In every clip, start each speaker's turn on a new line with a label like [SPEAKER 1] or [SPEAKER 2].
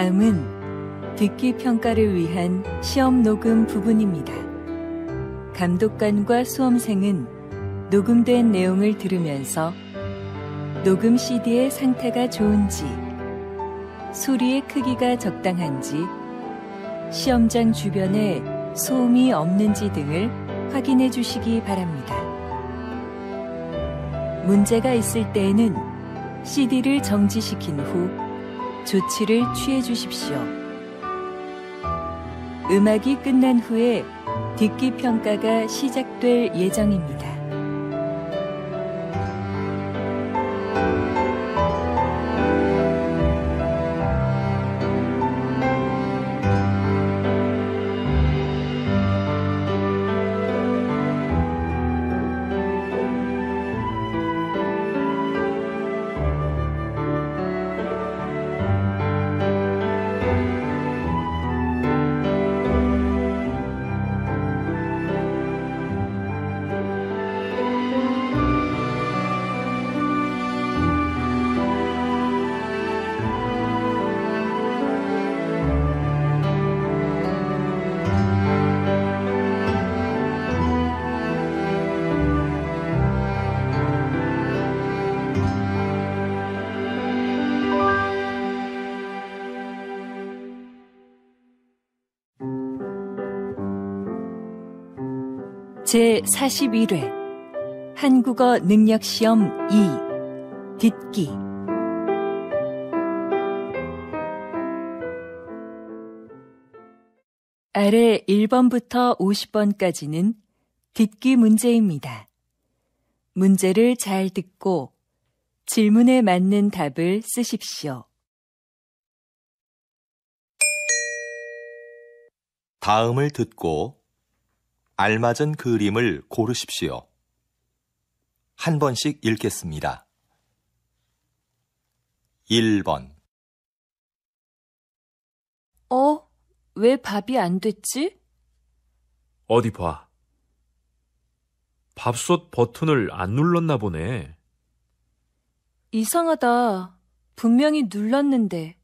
[SPEAKER 1] 다음은 듣기 평가를 위한 시험 녹음 부분입니다. 감독관과 수험생은 녹음된 내용을 들으면서 녹음 CD의 상태가 좋은지, 소리의 크기가 적당한지, 시험장 주변에 소음이 없는지 등을 확인해 주시기 바랍니다. 문제가 있을 때에는 CD를 정지시킨 후 조치를 취해 주십시오. 음악이 끝난 후에 듣기 평가가 시작될 예정입니다. 제41회 한국어 능력시험 2 듣기. 아래 1번부터 50번까지는 듣기 문제입니다. 문제를 잘 듣고 질문에 맞는 답을 쓰십시오.
[SPEAKER 2] 다음을 듣고 알맞은 그림을 고르십시오. 한 번씩 읽겠습니다. 1번.
[SPEAKER 1] 왜 밥이 안 됐지?
[SPEAKER 3] 어디 봐. 밥솥 버튼을 안 눌렀나 보네.
[SPEAKER 1] 이상하다. 분명히 눌렀는데.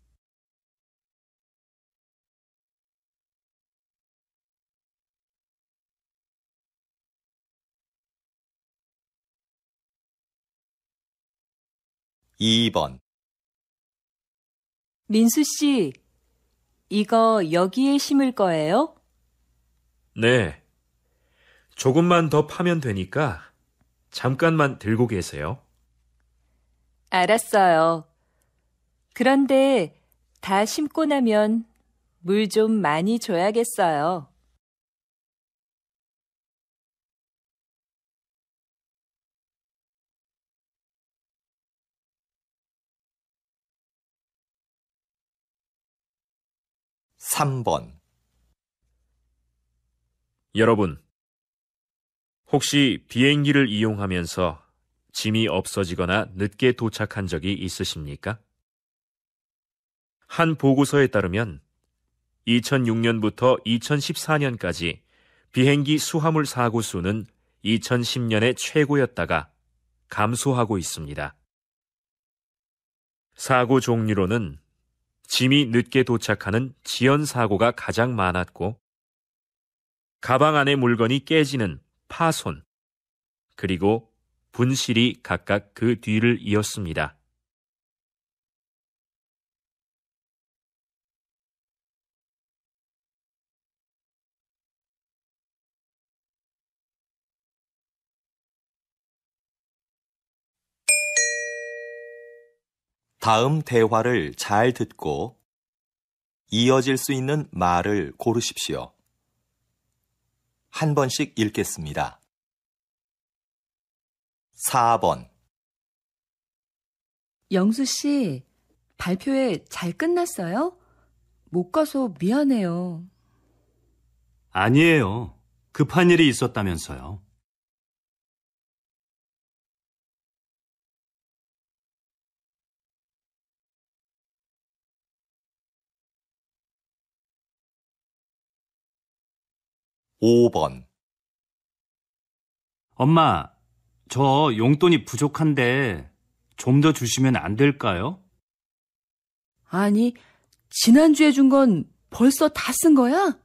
[SPEAKER 2] 2번.
[SPEAKER 1] 민수 씨, 이거 여기에 심을 거예요?
[SPEAKER 3] 네. 조금만 더 파면 되니까 잠깐만 들고 계세요.
[SPEAKER 1] 알았어요. 그런데 다 심고 나면 물 좀 많이 줘야겠어요.
[SPEAKER 2] 3번.
[SPEAKER 3] 여러분, 혹시 비행기를 이용하면서 짐이 없어지거나 늦게 도착한 적이 있으십니까? 한 보고서에 따르면 2006년부터 2014년까지 비행기 수화물 사고 수는 2010년에 최고였다가 감소하고 있습니다. 사고 종류로는 짐이 늦게 도착하는 지연 사고가 가장 많았고, 가방 안의 물건이 깨지는 파손, 그리고 분실이 각각 그 뒤를 이었습니다.
[SPEAKER 2] 다음 대화를 잘 듣고 이어질 수 있는 말을 고르십시오. 한 번씩 읽겠습니다. 4번.
[SPEAKER 1] 영수 씨, 발표회 잘 끝났어요? 못 가서 미안해요.
[SPEAKER 4] 아니에요. 급한 일이 있었다면서요.
[SPEAKER 2] 5번.
[SPEAKER 4] 엄마, 저 용돈이 부족한데 좀 더 주시면 안 될까요?
[SPEAKER 1] 아니, 지난주에 준 건 벌써 다 쓴 거야?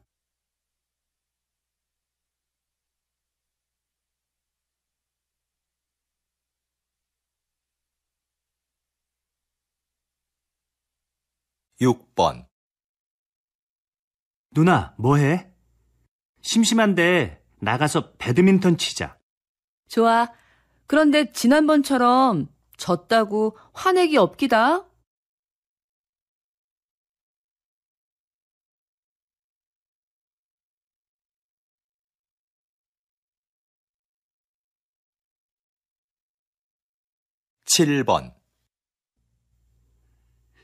[SPEAKER 2] 육 번
[SPEAKER 4] 누나, 뭐해? 심심한데 나가서 배드민턴 치자.
[SPEAKER 1] 좋아. 그런데 지난번처럼 졌다고 화내기 없기다.
[SPEAKER 2] 7번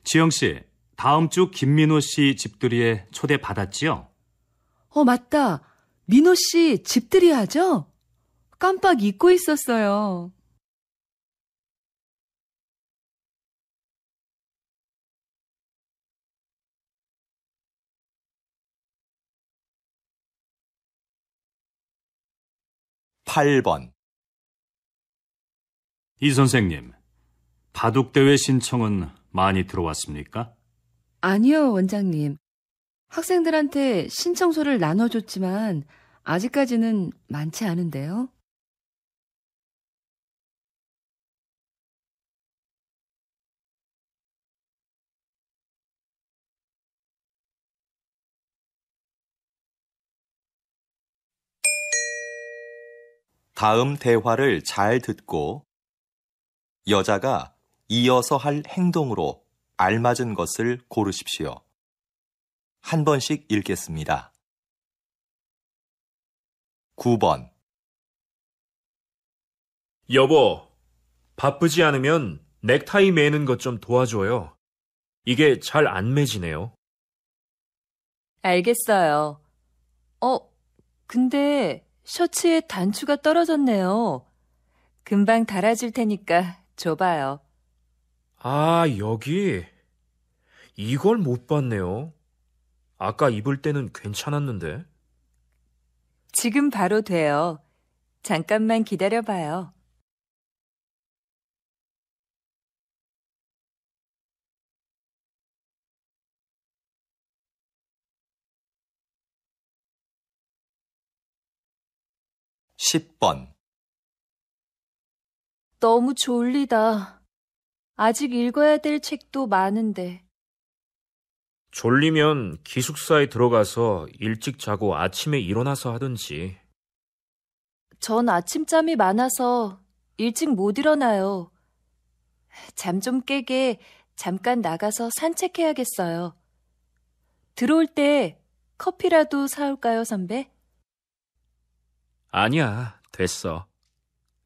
[SPEAKER 4] 지영 씨, 다음 주 김민호 씨 집들이에 초대 받았지요?
[SPEAKER 1] 맞다. 민호 씨 집들이 하죠? 깜빡 잊고 있었어요.
[SPEAKER 2] 팔 번
[SPEAKER 4] 이 선생님, 바둑대회 신청은 많이 들어왔습니까?
[SPEAKER 1] 아니요, 원장님. 학생들한테 신청서를 나눠줬지만 아직까지는 많지 않은데요.
[SPEAKER 2] 다음 대화를 잘 듣고 여자가 이어서 할 행동으로 알맞은 것을 고르십시오. 한 번씩 읽겠습니다. 9번
[SPEAKER 3] 여보, 바쁘지 않으면 넥타이 매는 것 좀 도와줘요. 이게 잘 안 매지네요.
[SPEAKER 1] 알겠어요. 근데 셔츠에 단추가 떨어졌네요. 금방 달아줄 테니까 줘봐요.
[SPEAKER 3] 아, 여기. 이걸 못 봤네요. 아까 입을 때는 괜찮았는데.
[SPEAKER 1] 지금 바로 돼요. 잠깐만 기다려봐요.
[SPEAKER 2] 십 번
[SPEAKER 1] 너무 졸리다. 아직 읽어야 될 책도 많은데.
[SPEAKER 3] 졸리면 기숙사에 들어가서 일찍 자고 아침에 일어나서 하든지.
[SPEAKER 1] 전 아침잠이 많아서 일찍 못 일어나요. 잠 좀 깨게 잠깐 나가서 산책해야겠어요. 들어올 때 커피라도 사올까요, 선배?
[SPEAKER 3] 아니야, 됐어.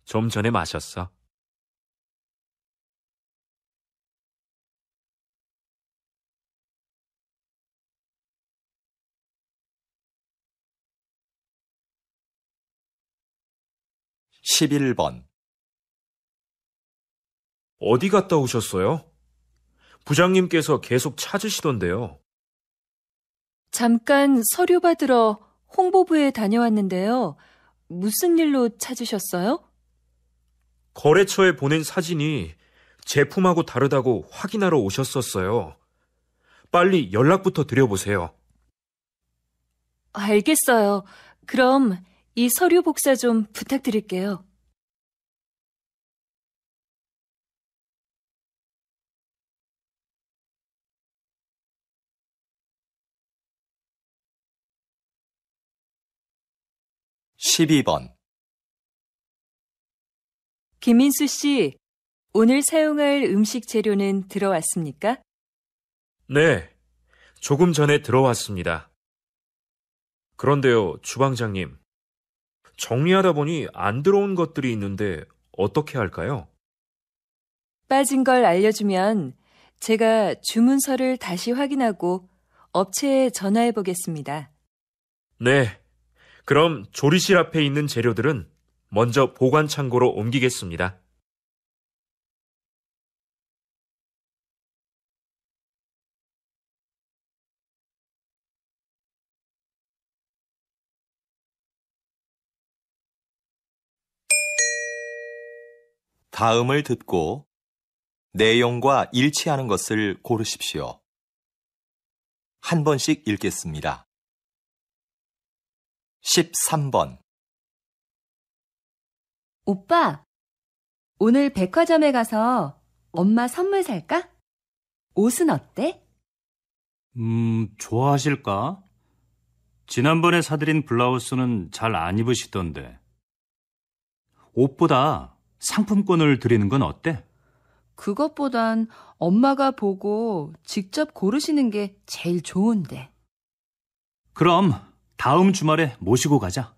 [SPEAKER 3] 좀 전에 마셨어.
[SPEAKER 2] 십일 번
[SPEAKER 3] 어디 갔다 오셨어요? 부장님께서 계속 찾으시던데요.
[SPEAKER 1] 잠깐 서류 받으러 홍보부에 다녀왔는데요. 무슨 일로 찾으셨어요?
[SPEAKER 3] 거래처에 보낸 사진이 제품하고 다르다고 확인하러 오셨었어요. 빨리 연락부터 드려보세요.
[SPEAKER 1] 알겠어요. 그럼 이 서류 복사 좀 부탁드릴게요.
[SPEAKER 2] 십이 번
[SPEAKER 1] 김민수 씨, 오늘 사용할 음식 재료는 들어왔습니까?
[SPEAKER 3] 네, 조금 전에 들어왔습니다. 그런데요, 주방장님. 정리하다 보니 안 들어온 것들이 있는데 어떻게 할까요?
[SPEAKER 1] 빠진 걸 알려주면 제가 주문서를 다시 확인하고 업체에 전화해 보겠습니다.
[SPEAKER 3] 네, 그럼 조리실 앞에 있는 재료들은 먼저 보관 창고로 옮기겠습니다.
[SPEAKER 2] 다음을 듣고 내용과 일치하는 것을 고르십시오. 한 번씩 읽겠습니다. 13번.
[SPEAKER 5] 오빠, 오늘 백화점에 가서 엄마 선물 살까? 옷은 어때?
[SPEAKER 4] 좋아하실까? 지난번에 사드린 블라우스는 잘 안 입으시던데. 옷보다 상품권을 드리는 건 어때?
[SPEAKER 5] 그것보단 엄마가 보고 직접 고르시는 게 제일 좋은데.
[SPEAKER 4] 그럼 다음 주말에 모시고 가자.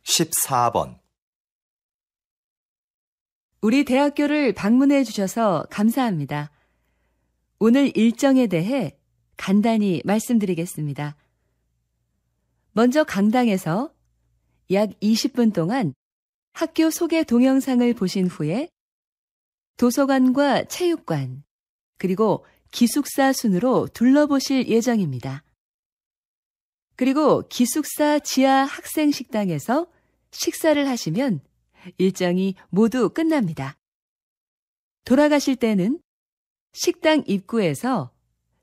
[SPEAKER 2] (14번)
[SPEAKER 5] 우리 대학교를 방문해 주셔서 감사합니다. 오늘 일정에 대해 간단히 말씀드리겠습니다. 먼저 강당에서 약 20분 동안 학교 소개 동영상을 보신 후에 도서관과 체육관, 그리고 기숙사 순으로 둘러보실 예정입니다. 그리고 기숙사 지하 학생 식당에서 식사를 하시면 일정이 모두 끝납니다. 돌아가실 때는 식당 입구에서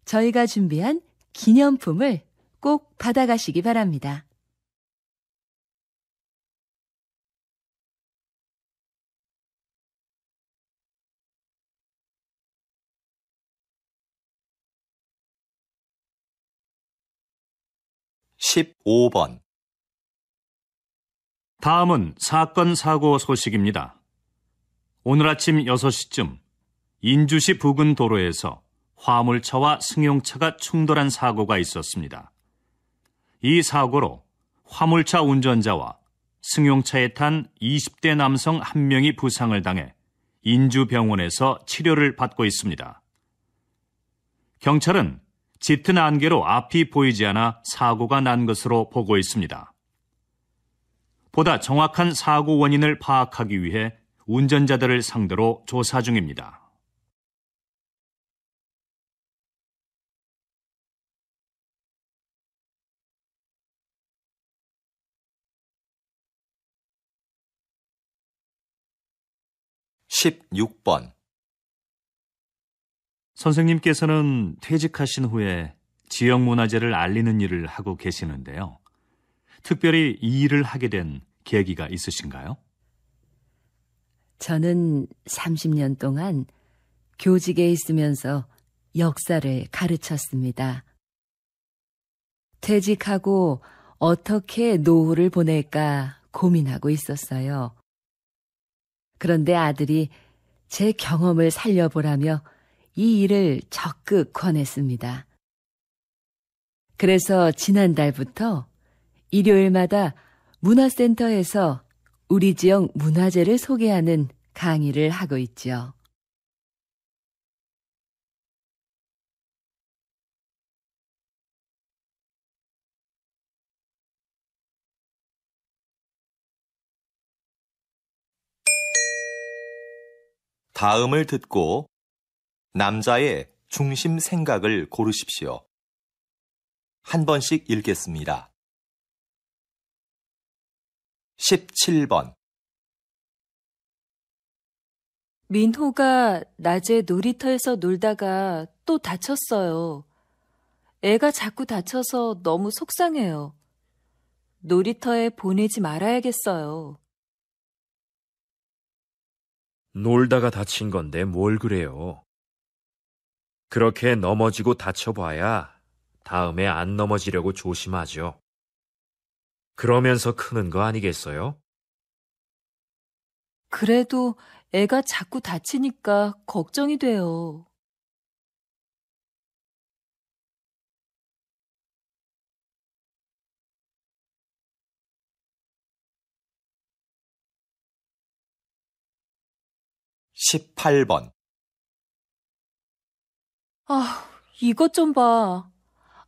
[SPEAKER 5] 저희가 준비한 기념품을 꼭 받아가시기 바랍니다.
[SPEAKER 2] (15번)
[SPEAKER 4] 다음은 사건 사고 소식입니다. 오늘 아침 6시쯤 인주시 부근 도로에서 화물차와 승용차가 충돌한 사고가 있었습니다. 이 사고로 화물차 운전자와 승용차에 탄 20대 남성 1명이 부상을 당해 인주병원에서 치료를 받고 있습니다. 경찰은 짙은 안개로 앞이 보이지 않아 사고가 난 것으로 보고 있습니다. 보다 정확한 사고 원인을 파악하기 위해 운전자들을 상대로 조사 중입니다.
[SPEAKER 2] (16번)
[SPEAKER 4] 선생님께서는 퇴직하신 후에 지역문화재를 알리는 일을 하고 계시는데요. 특별히 이 일을 하게 된 계기가 있으신가요?
[SPEAKER 5] 저는 30년 동안 교직에 있으면서 역사를 가르쳤습니다. 퇴직하고 어떻게 노후를 보낼까 고민하고 있었어요. 그런데 아들이 제 경험을 살려보라며 이 일을 적극 권했습니다. 그래서 지난달부터 일요일마다 문화센터에서 우리 지역 문화재를 소개하는 강의를 하고 있죠.
[SPEAKER 2] 다음을 듣고 남자의 중심 생각을 고르십시오. 한 번씩 읽겠습니다. 17번.
[SPEAKER 1] 민호가 낮에 놀이터에서 놀다가 또 다쳤어요. 애가 자꾸 다쳐서 너무 속상해요. 놀이터에 보내지 말아야겠어요.
[SPEAKER 3] 놀다가 다친 건데 뭘 그래요. 그렇게 넘어지고 다쳐봐야 다음에 안 넘어지려고 조심하죠. 그러면서 크는 거 아니겠어요?
[SPEAKER 1] 그래도 애가 자꾸 다치니까 걱정이 돼요.
[SPEAKER 2] (18번)
[SPEAKER 1] 아, 이것 좀 봐.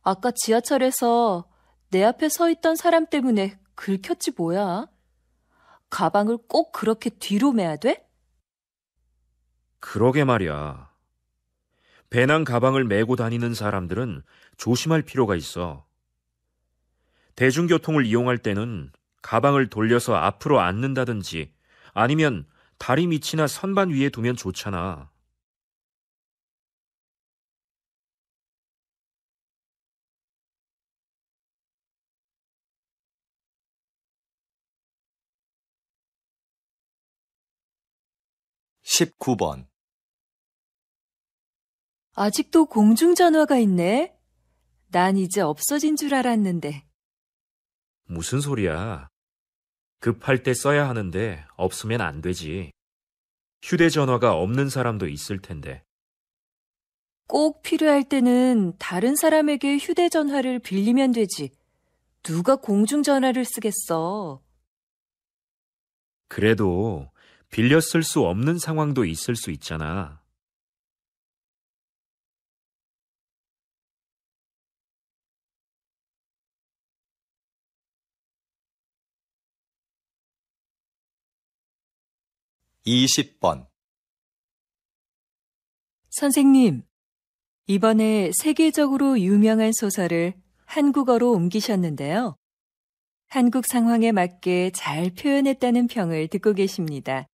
[SPEAKER 1] 아까 지하철에서 내 앞에 서 있던 사람 때문에 긁혔지 뭐야? 가방을 꼭 그렇게 뒤로 매야 돼?
[SPEAKER 3] 그러게 말이야. 배낭 가방을 메고 다니는 사람들은 조심할 필요가 있어. 대중교통을 이용할 때는 가방을 돌려서 앞으로 앉는다든지 아니면 다리 밑이나 선반 위에 두면 좋잖아.
[SPEAKER 2] 십구 번
[SPEAKER 1] 아직도 공중전화가 있네. 난 이제 없어진 줄 알았는데.
[SPEAKER 3] 무슨 소리야? 급할 때 써야 하는데 없으면 안 되지. 휴대전화가 없는 사람도 있을 텐데.
[SPEAKER 1] 꼭 필요할 때는 다른 사람에게 휴대전화를 빌리면 되지. 누가 공중전화를 쓰겠어.
[SPEAKER 3] 그래도 빌려 쓸 수 없는 상황도 있을 수 있잖아.
[SPEAKER 2] 이십 번
[SPEAKER 1] 선생님, 이번에 세계적으로 유명한 소설을 한국어로 옮기셨는데요. 한국 상황에 맞게 잘 표현했다는 평을 듣고 계십니다.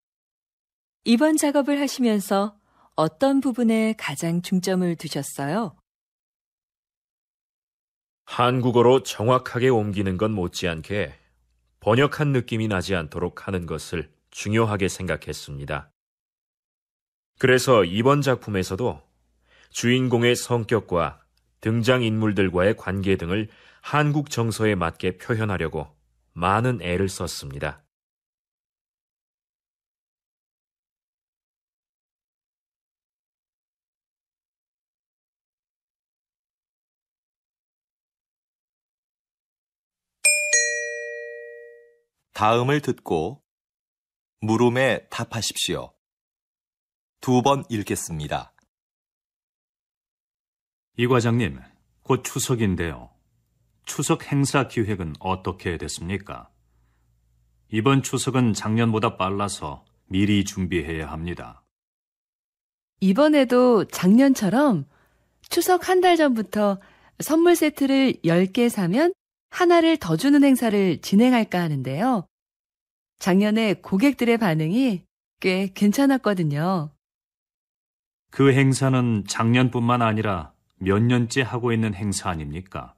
[SPEAKER 1] 이번 작업을 하시면서 어떤 부분에 가장 중점을 두셨어요?
[SPEAKER 3] 한국어로 정확하게 옮기는 건 못지않게 번역한 느낌이 나지 않도록 하는 것을 중요하게 생각했습니다. 그래서 이번 작품에서도 주인공의 성격과 등장인물들과의 관계 등을 한국 정서에 맞게 표현하려고 많은 애를 썼습니다.
[SPEAKER 2] 다음을 듣고 물음에 답하십시오. 두 번 읽겠습니다.
[SPEAKER 4] 이 과장님, 곧 추석인데요. 추석 행사 기획은 어떻게 됐습니까? 이번 추석은 작년보다 빨라서 미리 준비해야 합니다.
[SPEAKER 5] 이번에도 작년처럼 추석 한 달 전부터 선물 세트를 10개 사면 하나를 더 주는 행사를 진행할까 하는데요. 작년에 고객들의 반응이 꽤 괜찮았거든요.
[SPEAKER 4] 그 행사는 작년뿐만 아니라 몇 년째 하고 있는 행사 아닙니까?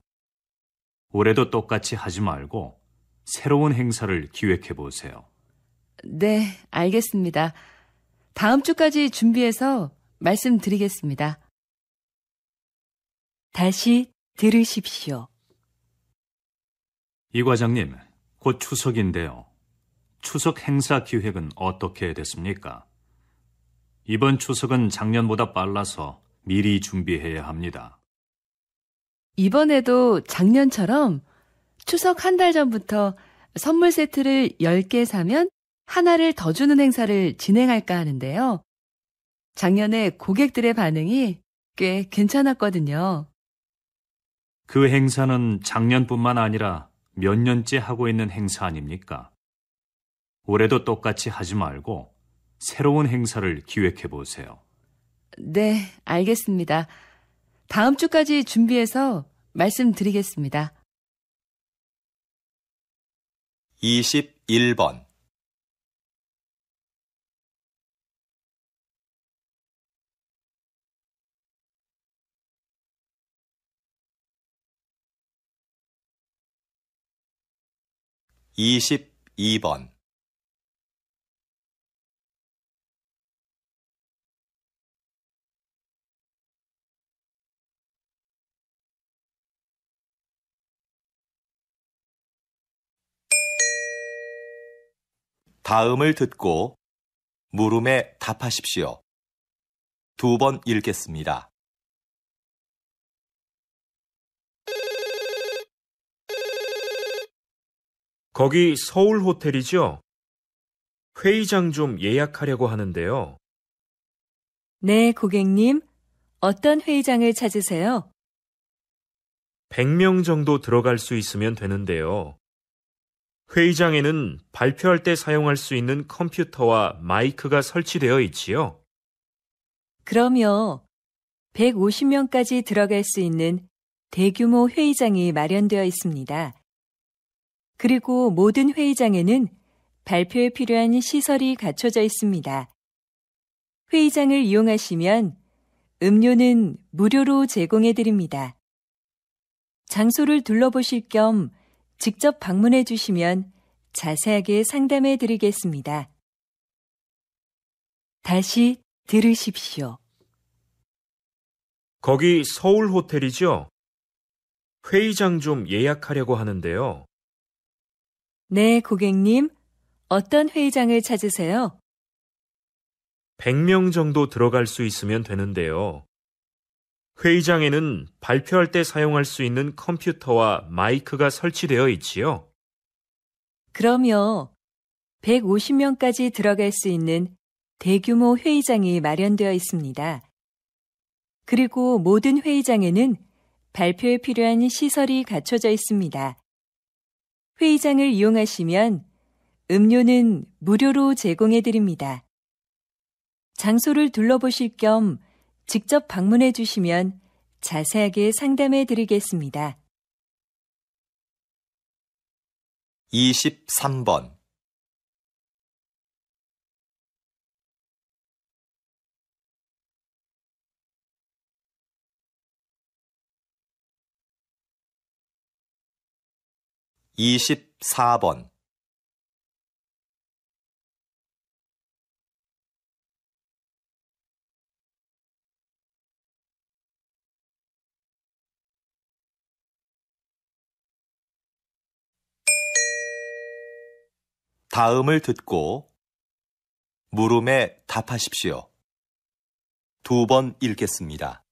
[SPEAKER 4] 올해도 똑같이 하지 말고 새로운 행사를 기획해 보세요.
[SPEAKER 5] 네, 알겠습니다. 다음 주까지 준비해서 말씀드리겠습니다.
[SPEAKER 1] 다시 들으십시오.
[SPEAKER 4] 이 과장님, 곧 추석인데요. 추석 행사 기획은 어떻게 됐습니까? 이번 추석은 작년보다 빨라서 미리 준비해야 합니다.
[SPEAKER 5] 이번에도 작년처럼 추석 한 달 전부터 선물 세트를 10개 사면 하나를 더 주는 행사를 진행할까 하는데요. 작년에 고객들의 반응이 꽤 괜찮았거든요.
[SPEAKER 4] 그 행사는 작년뿐만 아니라 몇 년째 하고 있는 행사 아닙니까? 올해도 똑같이 하지 말고 새로운 행사를 기획해 보세요.
[SPEAKER 5] 네, 알겠습니다. 다음 주까지 준비해서 말씀드리겠습니다.
[SPEAKER 2] 21번 이십이 번 다음을 듣고 물음에 답하십시오. 두 번 읽겠습니다.
[SPEAKER 3] 거기 서울 호텔이죠? 회의장 좀 예약하려고 하는데요.
[SPEAKER 1] 네, 고객님. 어떤 회의장을 찾으세요?
[SPEAKER 3] 100명 정도 들어갈 수 있으면 되는데요. 회의장에는 발표할 때 사용할 수 있는 컴퓨터와 마이크가 설치되어 있지요.
[SPEAKER 1] 그럼요. 150명까지 들어갈 수 있는 대규모 회의장이 마련되어 있습니다. 그리고 모든 회의장에는 발표에 필요한 시설이 갖춰져 있습니다. 회의장을 이용하시면 음료는 무료로 제공해 드립니다. 장소를 둘러보실 겸 직접 방문해 주시면 자세하게 상담해 드리겠습니다. 다시 들으십시오.
[SPEAKER 3] 거기 서울 호텔이죠? 회의장 좀 예약하려고 하는데요.
[SPEAKER 1] 네, 고객님. 어떤 회의장을 찾으세요?
[SPEAKER 3] 100명 정도 들어갈 수 있으면 되는데요. 회의장에는 발표할 때 사용할 수 있는 컴퓨터와 마이크가 설치되어 있지요.
[SPEAKER 1] 그럼요. 150명까지 들어갈 수 있는 대규모 회의장이 마련되어 있습니다. 그리고 모든 회의장에는 발표에 필요한 시설이 갖춰져 있습니다. 회의장을 이용하시면 음료는 무료로 제공해 드립니다. 장소를 둘러보실 겸 직접 방문해 주시면 자세하게 상담해 드리겠습니다.
[SPEAKER 2] 23번 24번 다음을 듣고 물음에 답하십시오. 2번 읽겠습니다.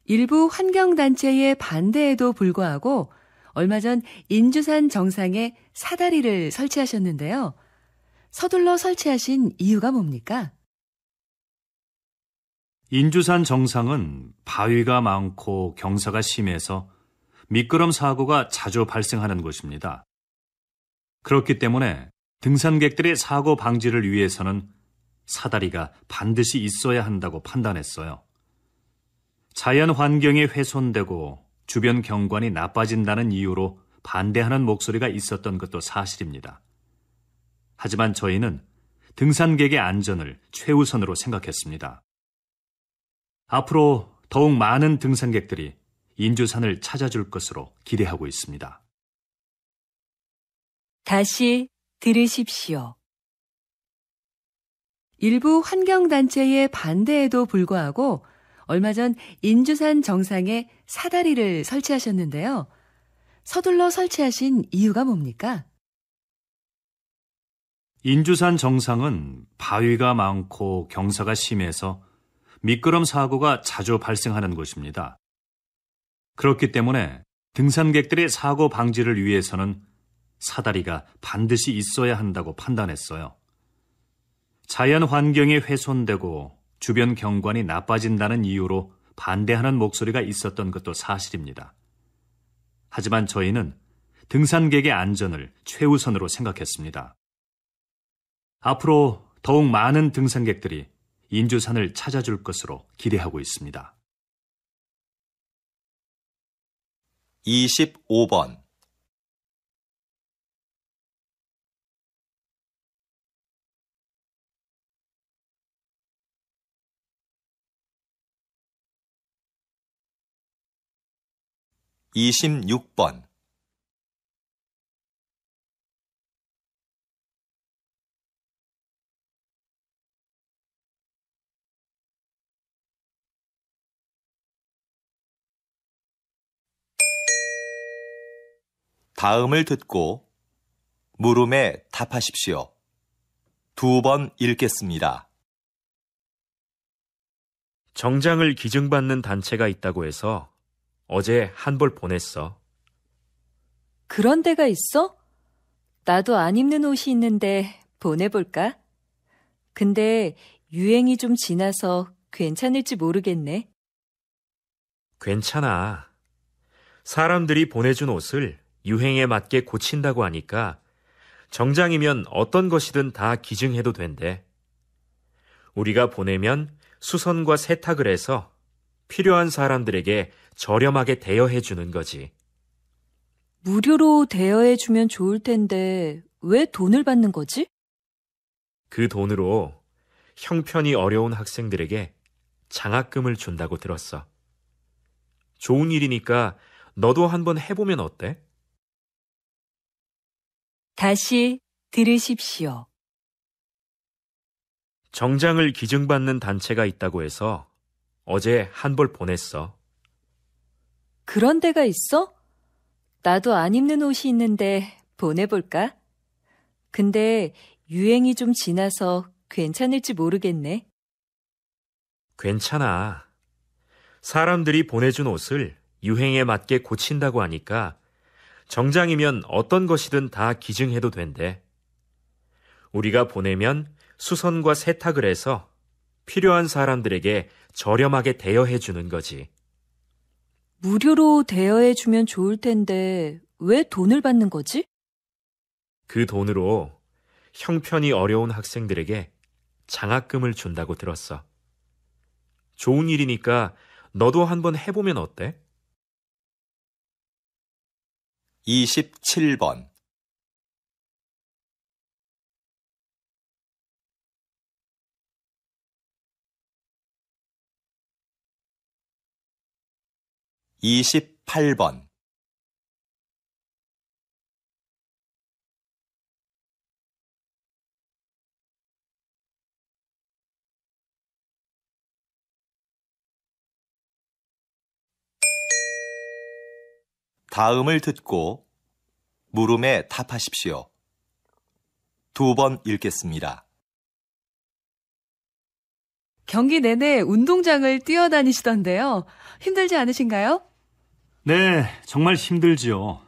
[SPEAKER 5] 일부 환경단체의 반대에도 불구하고 얼마 전 인주산 정상에 사다리를 설치하셨는데요. 서둘러 설치하신 이유가 뭡니까?
[SPEAKER 4] 인주산 정상은 바위가 많고 경사가 심해서 미끄럼 사고가 자주 발생하는 곳입니다. 그렇기 때문에 등산객들의 사고 방지를 위해서는 사다리가 반드시 있어야 한다고 판단했어요. 자연 환경이 훼손되고 주변 경관이 나빠진다는 이유로 반대하는 목소리가 있었던 것도 사실입니다. 하지만 저희는 등산객의 안전을 최우선으로 생각했습니다. 앞으로 더욱 많은 등산객들이 인주산을 찾아줄 것으로 기대하고 있습니다.
[SPEAKER 1] 다시 들으십시오.
[SPEAKER 5] 일부 환경단체의 반대에도 불구하고 얼마 전 인주산 정상에 사다리를 설치하셨는데요. 서둘러 설치하신 이유가 뭡니까?
[SPEAKER 4] 인주산 정상은 바위가 많고 경사가 심해서 미끄럼 사고가 자주 발생하는 곳입니다. 그렇기 때문에 등산객들의 사고 방지를 위해서는 사다리가 반드시 있어야 한다고 판단했어요. 자연 환경이 훼손되고 주변 경관이 나빠진다는 이유로 반대하는 목소리가 있었던 것도 사실입니다. 하지만 저희는 등산객의 안전을 최우선으로 생각했습니다. 앞으로 더욱 많은 등산객들이 인주산을 찾아줄 것으로 기대하고 있습니다.
[SPEAKER 2] 25번 26번 다음을 듣고 물음에 답하십시오. 2번 읽겠습니다.
[SPEAKER 3] 정장을 기증받는 단체가 있다고 해서 어제 한 벌 보냈어.
[SPEAKER 1] 그런 데가 있어? 나도 안 입는 옷이 있는데 보내볼까? 근데 유행이 좀 지나서 괜찮을지 모르겠네.
[SPEAKER 3] 괜찮아. 사람들이 보내준 옷을 유행에 맞게 고친다고 하니까 정장이면 어떤 것이든 다 기증해도 된대. 우리가 보내면 수선과 세탁을 해서 필요한 사람들에게 저렴하게 대여해 주는 거지.
[SPEAKER 1] 무료로 대여해주면 좋을 텐데 왜 돈을 받는 거지?
[SPEAKER 3] 그 돈으로 형편이 어려운 학생들에게 장학금을 준다고 들었어. 좋은 일이니까 너도 한번 해보면 어때?
[SPEAKER 1] 다시 들으십시오.
[SPEAKER 3] 정장을 기증받는 단체가 있다고 해서 어제 한 벌 보냈어.
[SPEAKER 1] 그런 데가 있어? 나도 안 입는 옷이 있는데 보내볼까? 근데 유행이 좀 지나서 괜찮을지 모르겠네.
[SPEAKER 3] 괜찮아. 사람들이 보내준 옷을 유행에 맞게 고친다고 하니까 정장이면 어떤 것이든 다 기증해도 된대. 우리가 보내면 수선과 세탁을 해서 필요한 사람들에게 저렴하게 대여해 주는 거지.
[SPEAKER 1] 무료로 대여해주면 좋을 텐데 왜 돈을 받는 거지?
[SPEAKER 3] 그 돈으로 형편이 어려운 학생들에게 장학금을 준다고 들었어. 좋은 일이니까 너도 한번 해보면 어때?
[SPEAKER 2] 27번 28번 다음을 듣고 물음에 답하십시오. 2번 읽겠습니다.
[SPEAKER 5] 경기 내내 운동장을 뛰어다니시던데요. 힘들지 않으신가요?
[SPEAKER 4] 네, 정말 힘들지요.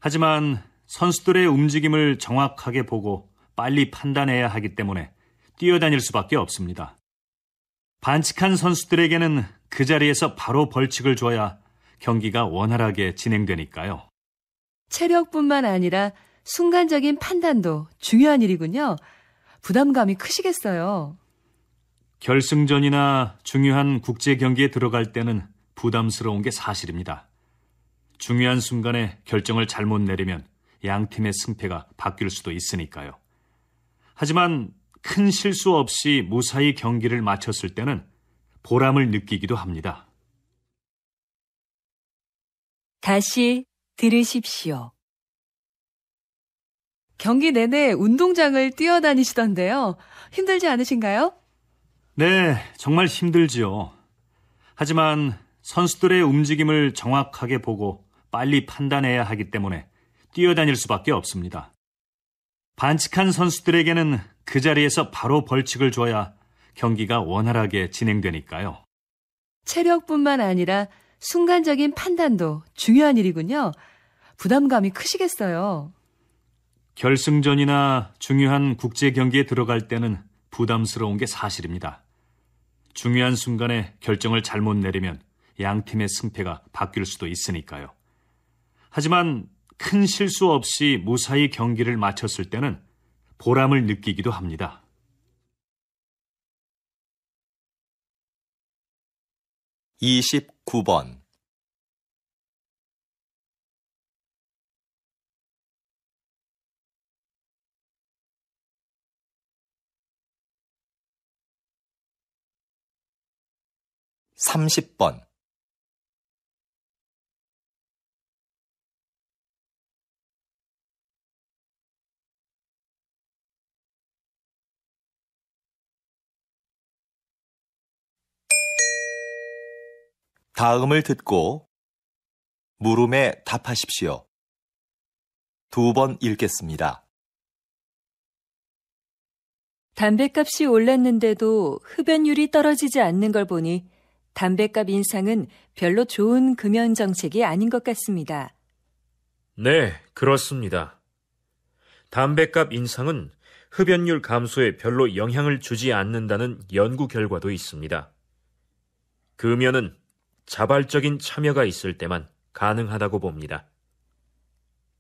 [SPEAKER 4] 하지만 선수들의 움직임을 정확하게 보고 빨리 판단해야 하기 때문에 뛰어다닐 수밖에 없습니다. 반칙한 선수들에게는 그 자리에서 바로 벌칙을 줘야 경기가 원활하게 진행되니까요.
[SPEAKER 5] 체력뿐만 아니라 순간적인 판단도 중요한 일이군요. 부담감이 크시겠어요.
[SPEAKER 4] 결승전이나 중요한 국제 경기에 들어갈 때는 부담스러운 게 사실입니다. 중요한 순간에 결정을 잘못 내리면 양 팀의 승패가 바뀔 수도 있으니까요. 하지만 큰 실수 없이 무사히 경기를 마쳤을 때는 보람을 느끼기도 합니다.
[SPEAKER 1] 다시 들으십시오.
[SPEAKER 5] 경기 내내 운동장을 뛰어다니시던데요. 힘들지 않으신가요?
[SPEAKER 4] 네, 정말 힘들지요. 하지만 선수들의 움직임을 정확하게 보고 빨리 판단해야 하기 때문에 뛰어다닐 수밖에 없습니다. 반칙한 선수들에게는 그 자리에서 바로 벌칙을 줘야 경기가 원활하게 진행되니까요.
[SPEAKER 5] 체력뿐만 아니라 순간적인 판단도 중요한 일이군요. 부담감이 크시겠어요.
[SPEAKER 4] 결승전이나 중요한 국제 경기에 들어갈 때는 부담스러운 게 사실입니다. 중요한 순간에 결정을 잘못 내리면 양 팀의 승패가 바뀔 수도 있으니까요. 하지만 큰 실수 없이 무사히 경기를 마쳤을 때는 보람을 느끼기도 합니다.
[SPEAKER 2] 29번 30번 다음을 듣고 물음에 답하십시오. 2번 읽겠습니다.
[SPEAKER 1] 담뱃값이 올랐는데도 흡연율이 떨어지지 않는 걸 보니 담뱃값 인상은 별로 좋은 금연 정책이 아닌 것 같습니다.
[SPEAKER 3] 네, 그렇습니다. 담뱃값 인상은 흡연율 감소에 별로 영향을 주지 않는다는 연구 결과도 있습니다. 금연은 자발적인 참여가 있을 때만 가능하다고 봅니다.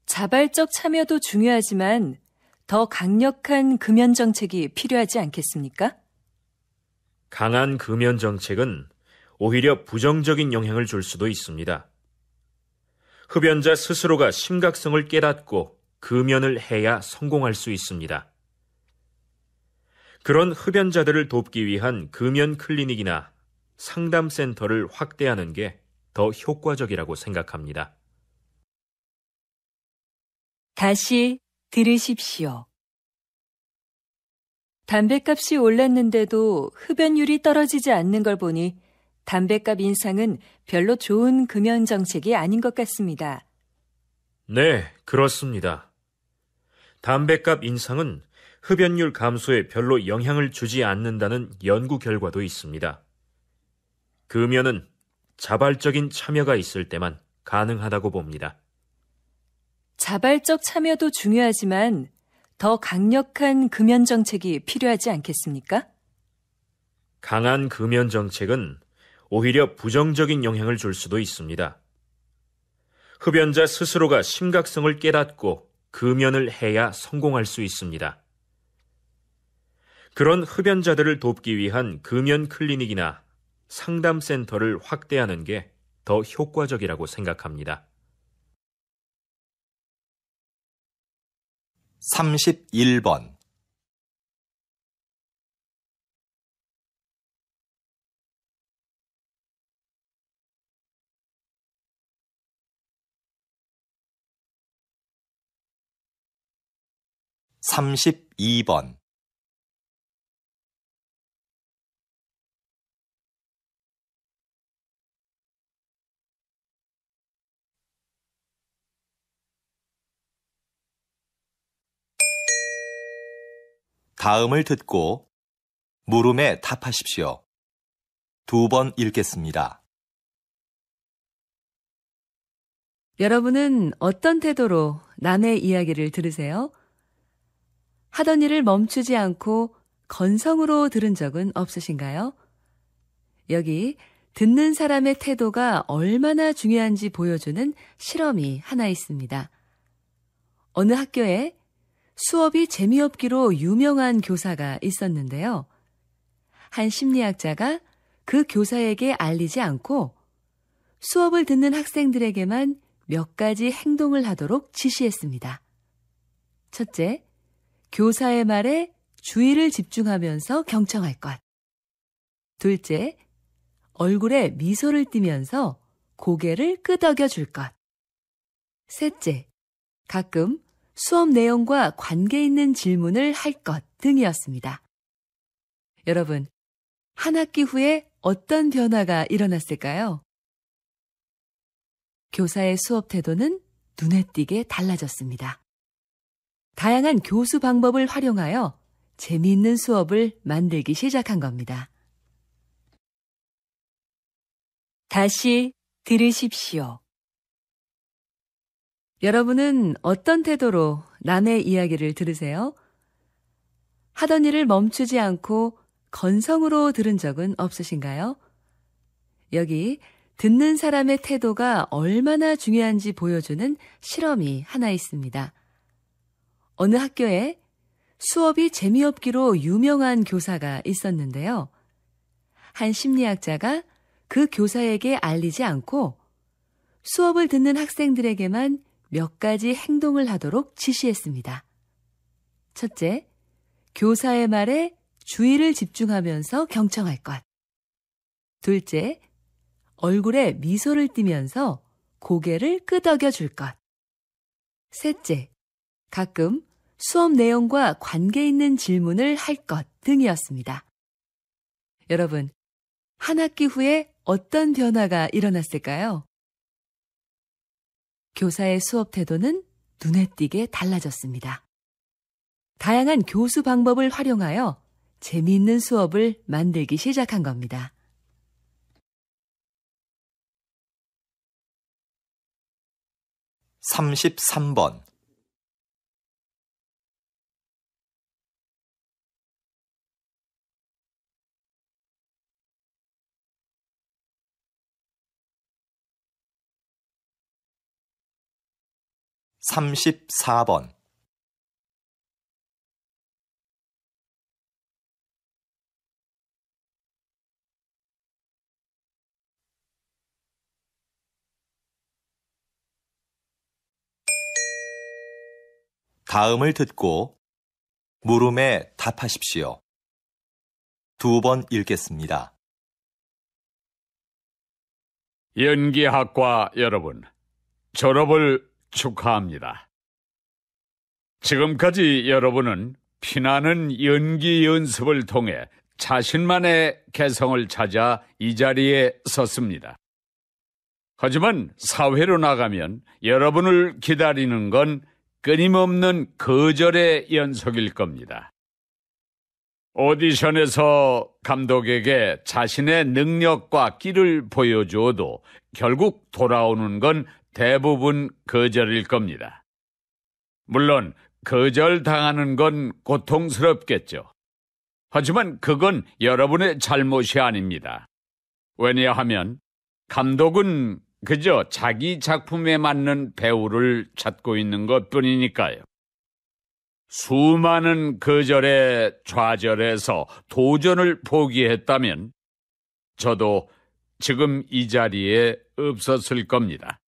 [SPEAKER 1] 자발적 참여도 중요하지만 더 강력한 금연 정책이 필요하지 않겠습니까?
[SPEAKER 3] 강한 금연 정책은 오히려 부정적인 영향을 줄 수도 있습니다. 흡연자 스스로가 심각성을 깨닫고 금연을 해야 성공할 수 있습니다. 그런 흡연자들을 돕기 위한 금연 클리닉이나 상담센터를 확대하는 게 더 효과적이라고 생각합니다.
[SPEAKER 1] 다시 들으십시오. 담뱃값이 올랐는데도 흡연율이 떨어지지 않는 걸 보니 담뱃값 인상은 별로 좋은 금연 정책이 아닌 것 같습니다.
[SPEAKER 3] 네, 그렇습니다. 담뱃값 인상은 흡연율 감소에 별로 영향을 주지 않는다는 연구 결과도 있습니다. 금연은 자발적인 참여가 있을 때만 가능하다고 봅니다.
[SPEAKER 1] 자발적 참여도 중요하지만 더 강력한 금연 정책이 필요하지 않겠습니까?
[SPEAKER 3] 강한 금연 정책은 오히려 부정적인 영향을 줄 수도 있습니다. 흡연자 스스로가 심각성을 깨닫고 금연을 해야 성공할 수 있습니다. 그런 흡연자들을 돕기 위한 금연 클리닉이나 상담센터를 확대하는 게 더 효과적이라고 생각합니다.
[SPEAKER 2] 31번 32번 다음을 듣고 물음에 답하십시오. 2번 읽겠습니다.
[SPEAKER 5] 여러분은 어떤 태도로 남의 이야기를 들으세요? 하던 일을 멈추지 않고 건성으로 들은 적은 없으신가요? 여기 듣는 사람의 태도가 얼마나 중요한지 보여주는 실험이 하나 있습니다. 어느 학교에 수업이 재미없기로 유명한 교사가 있었는데요. 한 심리학자가 그 교사에게 알리지 않고 수업을 듣는 학생들에게만 몇 가지 행동을 하도록 지시했습니다. 첫째, 교사의 말에 주의를 집중하면서 경청할 것. 둘째, 얼굴에 미소를 띠면서 고개를 끄덕여 줄 것. 셋째, 가끔 수업 내용과 관계 있는 질문을 할 것 등이었습니다. 여러분, 한 학기 후에 어떤 변화가 일어났을까요? 교사의 수업 태도는 눈에 띄게 달라졌습니다. 다양한 교수 방법을 활용하여 재미있는 수업을 만들기 시작한 겁니다.
[SPEAKER 1] 다시 들으십시오.
[SPEAKER 5] 여러분은 어떤 태도로 남의 이야기를 들으세요? 하던 일을 멈추지 않고 건성으로 들은 적은 없으신가요? 여기 듣는 사람의 태도가 얼마나 중요한지 보여주는 실험이 하나 있습니다. 어느 학교에 수업이 재미없기로 유명한 교사가 있었는데요. 한 심리학자가 그 교사에게 알리지 않고 수업을 듣는 학생들에게만 몇 가지 행동을 하도록 지시했습니다. 첫째, 교사의 말에 주의를 집중하면서 경청할 것. 둘째, 얼굴에 미소를 띠면서 고개를 끄덕여 줄 것. 셋째, 가끔 수업 내용과 관계 있는 질문을 할 것 등이었습니다. 여러분, 한 학기 후에 어떤 변화가 일어났을까요? 교사의 수업 태도는 눈에 띄게 달라졌습니다. 다양한 교수 방법을 활용하여 재미있는 수업을 만들기 시작한 겁니다.
[SPEAKER 2] 33번 34번 다음을 듣고 물음에 답하십시오. 2번 읽겠습니다.
[SPEAKER 6] 연기학과 여러분, 졸업을 축하합니다. 지금까지 여러분은 피나는 연기 연습을 통해 자신만의 개성을 찾아 이 자리에 섰습니다. 하지만 사회로 나가면 여러분을 기다리는 건 끊임없는 거절의 연속일 겁니다. 오디션에서 감독에게 자신의 능력과 끼를 보여줘도 결국 돌아오는 건 대부분 거절일 겁니다. 물론 거절당하는 건 고통스럽겠죠. 하지만 그건 여러분의 잘못이 아닙니다. 왜냐하면 감독은 그저 자기 작품에 맞는 배우를 찾고 있는 것뿐이니까요. 수많은 거절에 좌절해서 도전을 포기했다면 저도 지금 이 자리에 없었을 겁니다.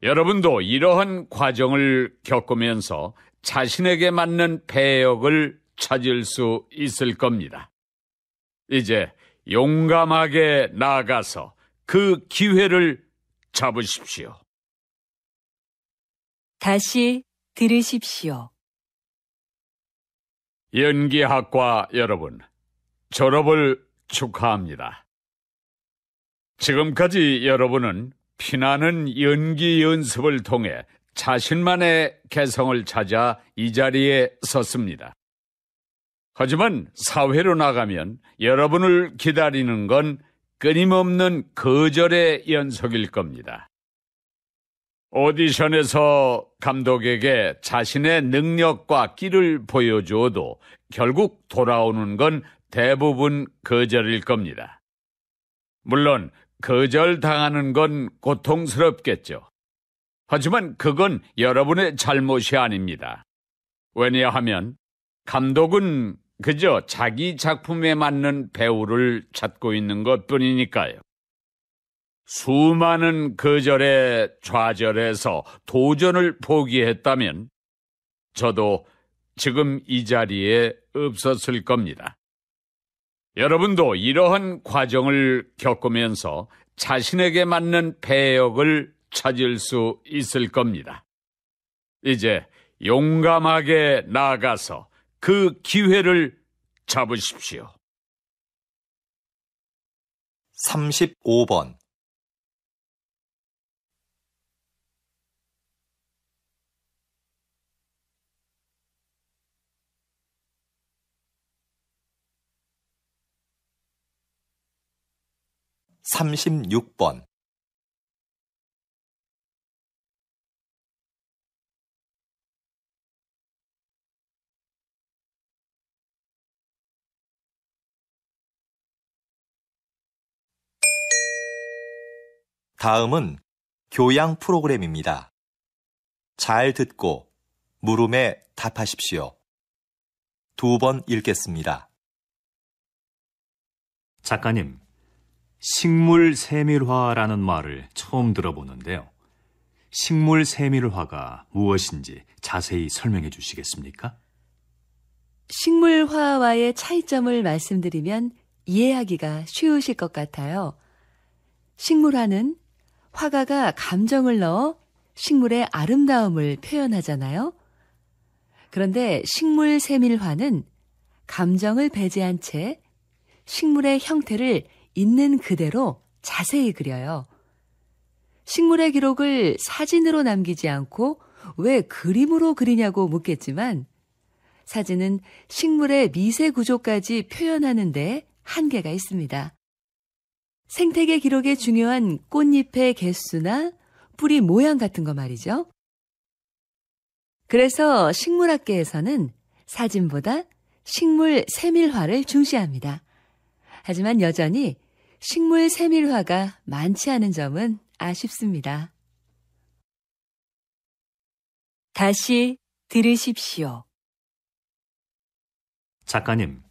[SPEAKER 6] 여러분도 이러한 과정을 겪으면서 자신에게 맞는 배역을 찾을 수 있을 겁니다. 이제 용감하게 나아가서 그 기회를 잡으십시오.
[SPEAKER 1] 다시 들으십시오.
[SPEAKER 6] 연기학과 여러분, 졸업을 축하합니다. 지금까지 여러분은 피나는 연기 연습을 통해 자신만의 개성을 찾아 이 자리에 섰습니다. 하지만 사회로 나가면 여러분을 기다리는 건 끊임없는 거절의 연속일 겁니다. 오디션에서 감독에게 자신의 능력과 끼를 보여줘도 결국 돌아오는 건 대부분 거절일 겁니다. 물론 거절당하는 건 고통스럽겠죠. 하지만 그건 여러분의 잘못이 아닙니다. 왜냐하면 감독은 그저 자기 작품에 맞는 배우를 찾고 있는 것뿐이니까요. 수많은 거절에 좌절해서 도전을 포기했다면 저도 지금 이 자리에 없었을 겁니다. 여러분도 이러한 과정을 겪으면서 자신에게 맞는 배역을 찾을 수 있을 겁니다. 이제 용감하게 나아가서 그 기회를 잡으십시오.
[SPEAKER 2] 35번. (36번) 다음은 교양 프로그램입니다. 잘 듣고 물음에 답하십시오. 2번 읽겠습니다.
[SPEAKER 4] 작가님, 식물 세밀화라는 말을 처음 들어보는데요. 식물 세밀화가 무엇인지 자세히 설명해 주시겠습니까?
[SPEAKER 5] 식물화와의 차이점을 말씀드리면 이해하기가 쉬우실 것 같아요. 식물화는 화가가 감정을 넣어 식물의 아름다움을 표현하잖아요. 그런데 식물 세밀화는 감정을 배제한 채 식물의 형태를 있는 그대로 자세히 그려요. 식물의 기록을 사진으로 남기지 않고 왜 그림으로 그리냐고 묻겠지만 사진은 식물의 미세 구조까지 표현하는 데 한계가 있습니다. 생태계 기록에 중요한 꽃잎의 개수나 뿌리 모양 같은 거 말이죠. 그래서 식물학계에서는 사진보다 식물 세밀화를 중시합니다. 하지만 여전히 식물 세밀화가 많지 않은 점은 아쉽습니다.
[SPEAKER 1] 다시 들으십시오.
[SPEAKER 4] 작가님,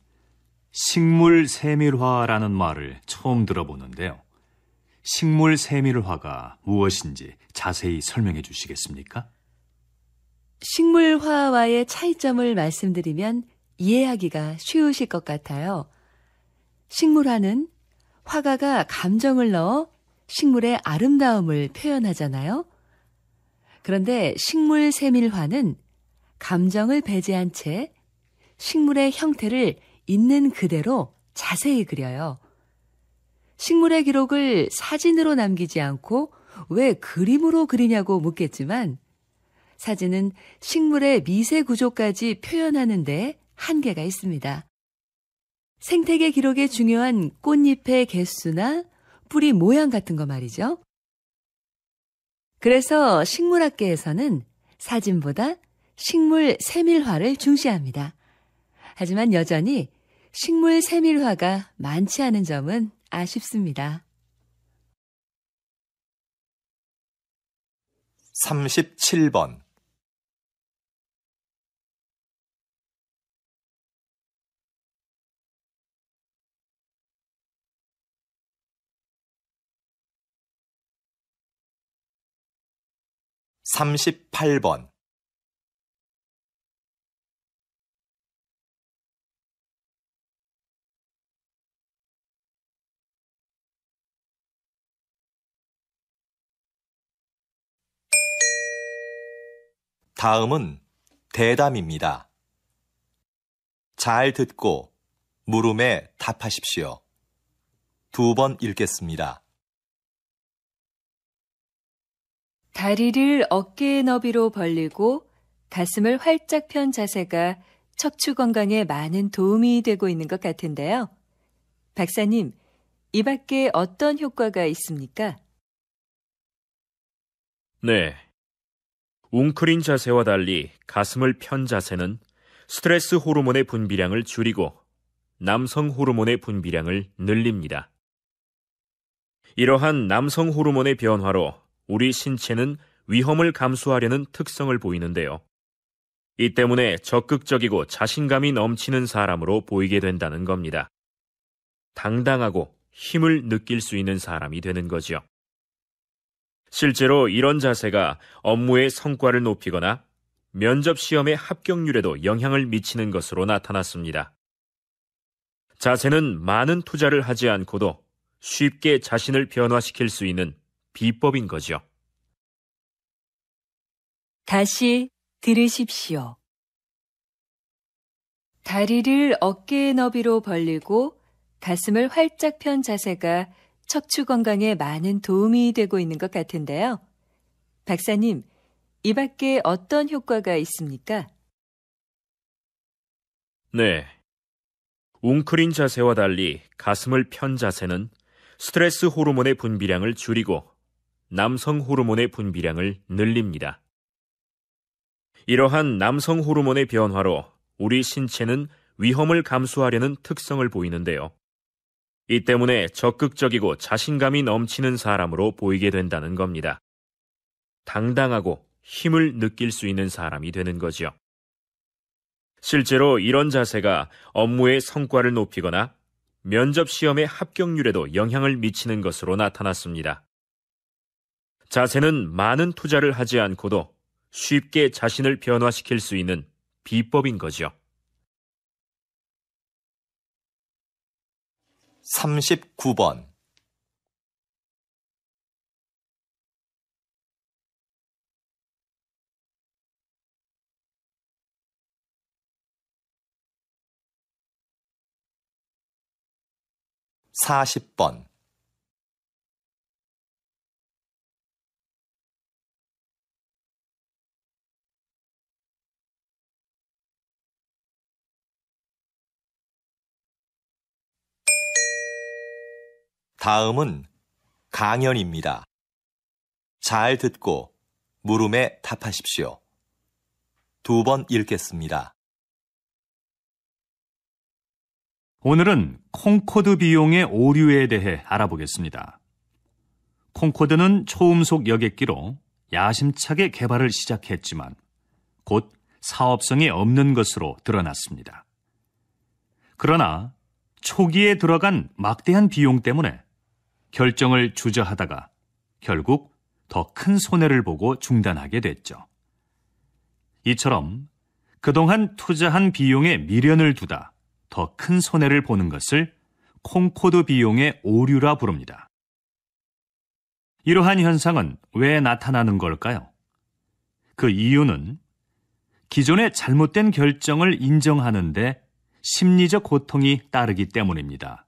[SPEAKER 4] 식물 세밀화라는 말을 처음 들어보는데요. 식물 세밀화가 무엇인지 자세히 설명해 주시겠습니까?
[SPEAKER 5] 식물화와의 차이점을 말씀드리면 이해하기가 쉬우실 것 같아요. 식물화는 화가가 감정을 넣어 식물의 아름다움을 표현하잖아요. 그런데 식물 세밀화는 감정을 배제한 채 식물의 형태를 있는 그대로 자세히 그려요. 식물의 기록을 사진으로 남기지 않고 왜 그림으로 그리냐고 묻겠지만 사진은 식물의 미세 구조까지 표현하는 데 한계가 있습니다. 생태계 기록에 중요한 꽃잎의 개수나 뿌리 모양 같은 거 말이죠. 그래서 식물학계에서는 사진보다 식물 세밀화를 중시합니다. 하지만 여전히 식물 세밀화가 많지 않은 점은 아쉽습니다.
[SPEAKER 2] 37번 38번 다음은 대담입니다. 잘 듣고 물음에 답하십시오. 2번 읽겠습니다.
[SPEAKER 1] 다리를 어깨의 너비로 벌리고 가슴을 활짝 편 자세가 척추 건강에 많은 도움이 되고 있는 것 같은데요. 박사님, 이 밖에 어떤 효과가 있습니까?
[SPEAKER 3] 네. 웅크린 자세와 달리 가슴을 편 자세는 스트레스 호르몬의 분비량을 줄이고 남성 호르몬의 분비량을 늘립니다. 이러한 남성 호르몬의 변화로 우리 신체는 위험을 감수하려는 특성을 보이는데요. 이 때문에 적극적이고 자신감이 넘치는 사람으로 보이게 된다는 겁니다. 당당하고 힘을 느낄 수 있는 사람이 되는 거죠. 실제로 이런 자세가 업무의 성과를 높이거나 면접 시험의 합격률에도 영향을 미치는 것으로 나타났습니다. 자세는 많은 투자를 하지 않고도 쉽게 자신을 변화시킬 수 있는 비법인 거죠.
[SPEAKER 1] 다시 들으십시오. 다리를 어깨의 너비로 벌리고 가슴을 활짝 편 자세가 척추 건강에 많은 도움이 되고 있는 것 같은데요. 박사님, 이 밖에 어떤 효과가 있습니까?
[SPEAKER 3] 네. 웅크린 자세와 달리 가슴을 편 자세는 스트레스 호르몬의 분비량을 줄이고 남성 호르몬의 분비량을 늘립니다. 이러한 남성 호르몬의 변화로 우리 신체는 위험을 감수하려는 특성을 보이는데요. 이 때문에 적극적이고 자신감이 넘치는 사람으로 보이게 된다는 겁니다. 당당하고 힘을 느낄 수 있는 사람이 되는 거죠. 실제로 이런 자세가 업무의 성과를 높이거나 면접 시험의 합격률에도 영향을 미치는 것으로 나타났습니다. 자세는 많은 투자를 하지 않고도 쉽게 자신을 변화시킬 수 있는 비법인 거죠.
[SPEAKER 2] 39번 40번 다음은 강연입니다. 잘 듣고 물음에 답하십시오. 2번 읽겠습니다.
[SPEAKER 4] 오늘은 콩코드 비용의 오류에 대해 알아보겠습니다. 콩코드는 초음속 여객기로 야심차게 개발을 시작했지만 곧 사업성이 없는 것으로 드러났습니다. 그러나 초기에 들어간 막대한 비용 때문에 결정을 주저하다가 결국 더 큰 손해를 보고 중단하게 됐죠. 이처럼 그동안 투자한 비용에 미련을 두다 더 큰 손해를 보는 것을 콩코드 비용의 오류라 부릅니다. 이러한 현상은 왜 나타나는 걸까요? 그 이유는 기존의 잘못된 결정을 인정하는데 심리적 고통이 따르기 때문입니다.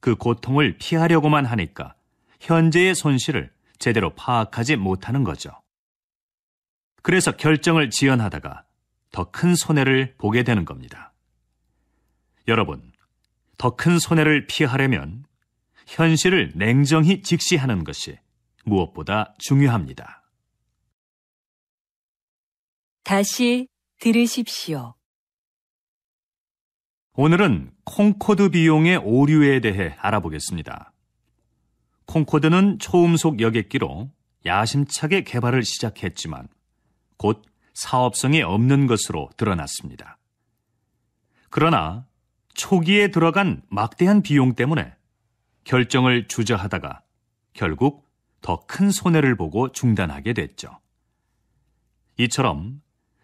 [SPEAKER 4] 그 고통을 피하려고만 하니까 현재의 손실을 제대로 파악하지 못하는 거죠. 그래서 결정을 지연하다가 더 큰 손해를 보게 되는 겁니다. 여러분, 더 큰 손해를 피하려면 현실을 냉정히 직시하는 것이 무엇보다 중요합니다.
[SPEAKER 1] 다시 들으십시오.
[SPEAKER 4] 오늘은 콩코드 비용의 오류에 대해 알아보겠습니다. 콩코드는 초음속 여객기로 야심차게 개발을 시작했지만 곧 사업성이 없는 것으로 드러났습니다. 그러나 초기에 들어간 막대한 비용 때문에 결정을 주저하다가 결국 더 큰 손해를 보고 중단하게 됐죠. 이처럼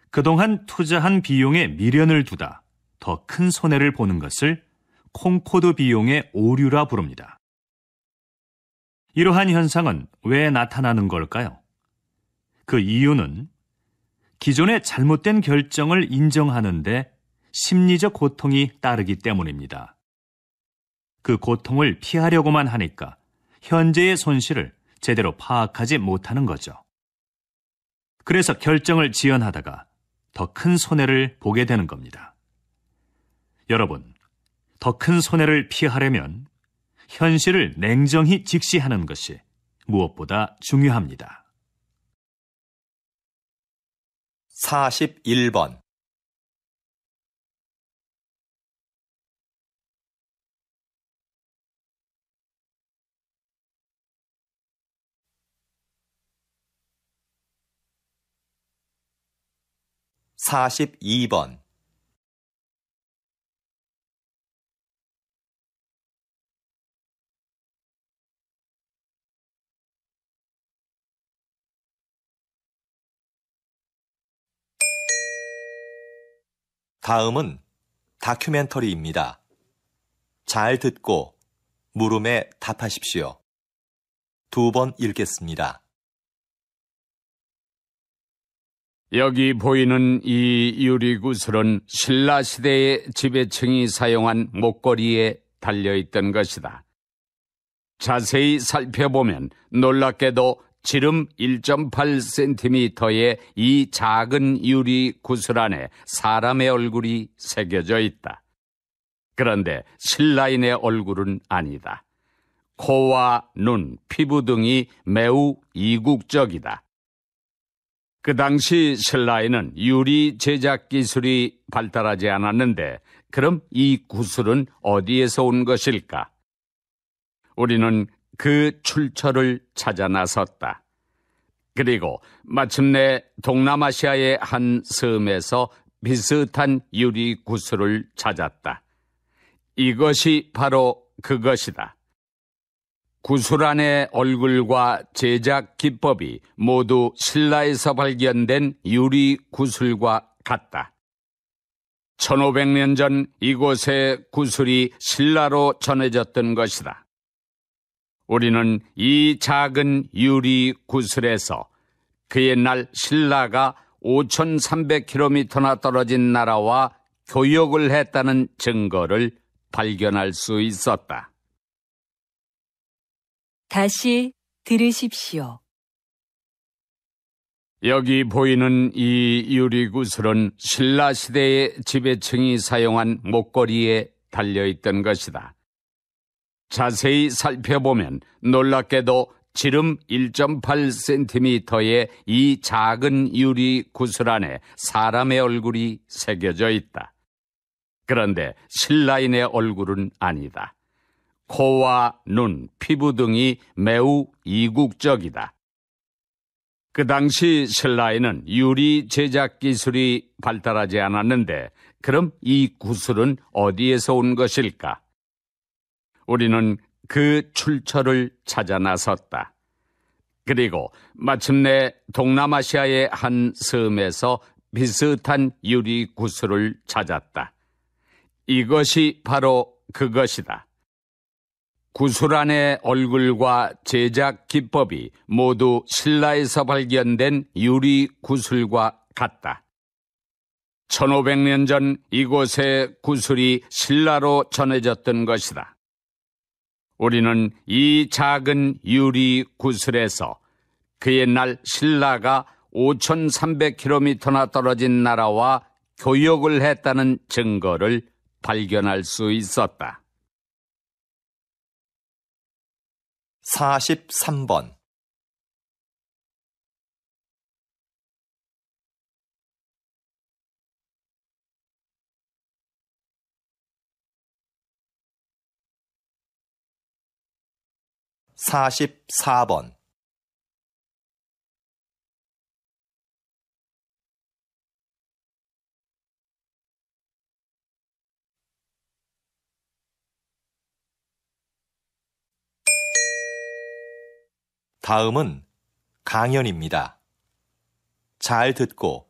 [SPEAKER 4] 그동안 투자한 비용에 미련을 두다 더 큰 손해를 보는 것을 콩코드 비용의 오류라 부릅니다. 이러한 현상은 왜 나타나는 걸까요? 그 이유는 기존의 잘못된 결정을 인정하는데 심리적 고통이 따르기 때문입니다. 그 고통을 피하려고만 하니까 현재의 손실을 제대로 파악하지 못하는 거죠. 그래서 결정을 지연하다가 더 큰 손해를 보게 되는 겁니다. 여러분, 더 큰 손해를 피하려면 현실을 냉정히 직시하는 것이 무엇보다 중요합니다.
[SPEAKER 2] 41번 42번 다음은 다큐멘터리입니다. 잘 듣고 물음에 답하십시오. 2번 읽겠습니다.
[SPEAKER 6] 여기 보이는 이 유리구슬은 신라 시대의 지배층이 사용한 목걸이에 달려있던 것이다. 자세히 살펴보면 놀랍게도 지름 1.8cm의 이 작은 유리 구슬 안에 사람의 얼굴이 새겨져 있다. 그런데 신라인의 얼굴은 아니다. 코와 눈, 피부 등이 매우 이국적이다. 그 당시 신라에는 유리 제작 기술이 발달하지 않았는데 그럼 이 구슬은 어디에서 온 것일까? 우리는 그 출처를 찾아 나섰다. 그리고 마침내 동남아시아의 한 섬에서 비슷한 유리 구슬을 찾았다. 이것이 바로 그것이다. 구슬 안의 얼굴과 제작 기법이 모두 신라에서 발견된 유리 구슬과 같다. 1500년 전 이곳의 구슬이 신라로 전해졌던 것이다. 우리는 이 작은 유리 구슬에서 그 옛날 신라가 5300km나 떨어진 나라와 교역을 했다는 증거를 발견할 수 있었다.
[SPEAKER 1] 다시 들으십시오.
[SPEAKER 6] 여기 보이는 이 유리구슬은 신라 시대의 지배층이 사용한 목걸이에 달려있던 것이다. 자세히 살펴보면 놀랍게도 지름 1.8cm의 이 작은 유리구슬 안에 사람의 얼굴이 새겨져 있다. 그런데 신라인의 얼굴은 아니다. 코와 눈, 피부 등이 매우 이국적이다. 그 당시 신라에는 유리 제작 기술이 발달하지 않았는데 그럼 이 구슬은 어디에서 온 것일까? 우리는 그 출처를 찾아 나섰다. 그리고 마침내 동남아시아의 한 섬에서 비슷한 유리 구슬을 찾았다. 이것이 바로 그것이다. 구슬 안의 얼굴과 제작 기법이 모두 신라에서 발견된 유리 구슬과 같다. 1500년 전 이곳의 구슬이 신라로 전해졌던 것이다. 우리는 이 작은 유리 구슬에서 그 옛날 신라가 5300km나 떨어진 나라와 교역을 했다는 증거를 발견할 수 있었다.
[SPEAKER 2] 43번. (44번) 다음은 강연입니다. 잘 듣고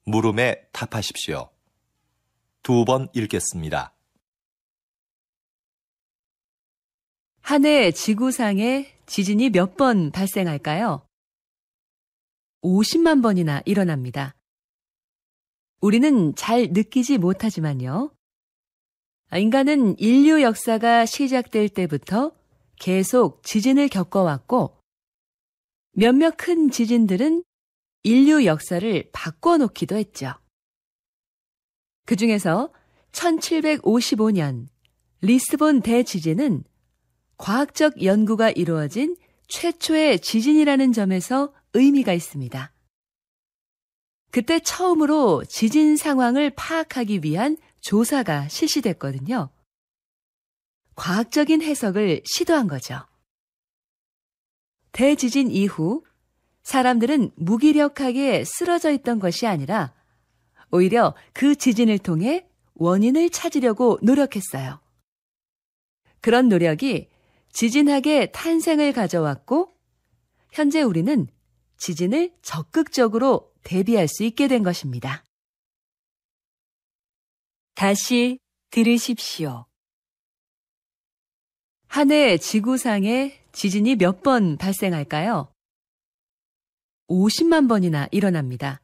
[SPEAKER 2] 물음에 답하십시오. 2번 읽겠습니다.
[SPEAKER 5] 한 해 지구상에 지진이 몇 번 발생할까요? 50만 번이나 일어납니다. 우리는 잘 느끼지 못하지만요. 인간은 인류 역사가 시작될 때부터 계속 지진을 겪어왔고, 몇몇 큰 지진들은 인류 역사를 바꿔놓기도 했죠. 그 중에서 1755년 리스본 대지진은 과학적 연구가 이루어진 최초의 지진이라는 점에서 의미가 있습니다. 그때 처음으로 지진 상황을 파악하기 위한 조사가 실시됐거든요. 과학적인 해석을 시도한 거죠. 대지진 이후 사람들은 무기력하게 쓰러져 있던 것이 아니라 오히려 그 지진을 통해 원인을 찾으려고 노력했어요. 그런 노력이 지진학의 탄생을 가져왔고, 현재 우리는 지진을 적극적으로 대비할 수 있게 된 것입니다.
[SPEAKER 1] 다시 들으십시오.
[SPEAKER 5] 한 해 지구상에 지진이 몇 번 발생할까요? 50만 번이나 일어납니다.